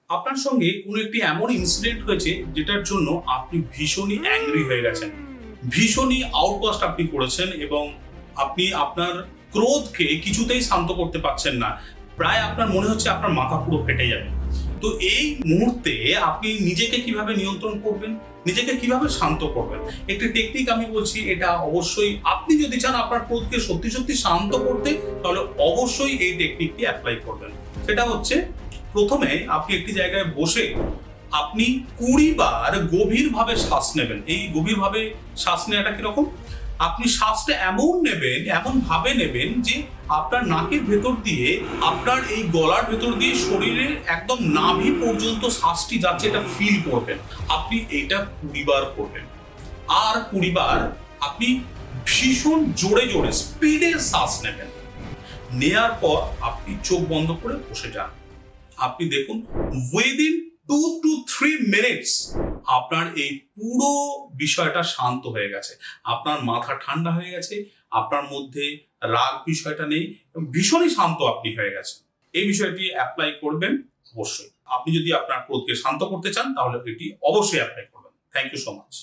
আপনার সঙ্গে কোনো একটি এমন ইনসিডেন্ট হয়েছে যেটার জন্য আপনি ভীষণই অ্যাংরি হয়ে গেছেন, ভীষণই আউটবাস্ট আপনি করেছেন এবং আপনি আপনার ক্রোধকে কিছুতেই শান্ত করতে পারছেন না। প্রায় আপনার মনে হচ্ছে আপনার মাথা পুরো ফেটে যাবে। তো এই মুহূর্তে আপনি নিজেকে কিভাবে নিয়ন্ত্রণ করবেন, নিজেকে কিভাবে শান্ত করবেন, একটি টেকনিক আমি বলছি। এটা অবশ্যই আপনি যদি চান আপনার ক্রোধকে সত্যি সত্যি শান্ত করতে, তাহলে অবশ্যই এই টেকনিকটি অ্যাপ্লাই করবেন। সেটা হচ্ছে, প্রথমে আপনি একটি জায়গায় বসে আপনি 20 বার গভীরভাবে শ্বাস নেবেন। এই গভীরভাবে শ্বাস নেওয়াটা কিরকম? আপনি শ্বাসটা এমন নেবেন, এমন ভাবে নেবেন যে আপনার নাকের ভেতর দিয়ে, আপনার এই গলার ভেতর দিয়ে শরীরের একদম নাভি পর্যন্ত শ্বাসটি যাচ্ছে, এটা ফিল করবেন। আপনি এটা 20 বার করবেন। আর 20 বার আপনি ভীষণ জোরে জোরে স্পিডে শ্বাস নেবেন। নেয়ার পর আপনি চোখ বন্ধ করে বসে যান। আপনি দেখুন, উইদিন 2 to 3 মিনিটস আপনার এই পুরো বিষয়টা শান্ত হয়ে গেছে। আপনার মাথা ঠান্ডা হয়ে গেছে, আপনার মধ্যে রাগ বিষয়টা নেই, ভীষণই শান্ত আপনি হয়ে গেছেন। এই বিষয়টি অ্যাপ্লাই করবেন অবশ্যই। আপনি যদি আপনার ক্রোধকে শান্ত করতে চান, তাহলে এটি অবশ্যই অ্যাপ্লাই করবেন। Thank you so much.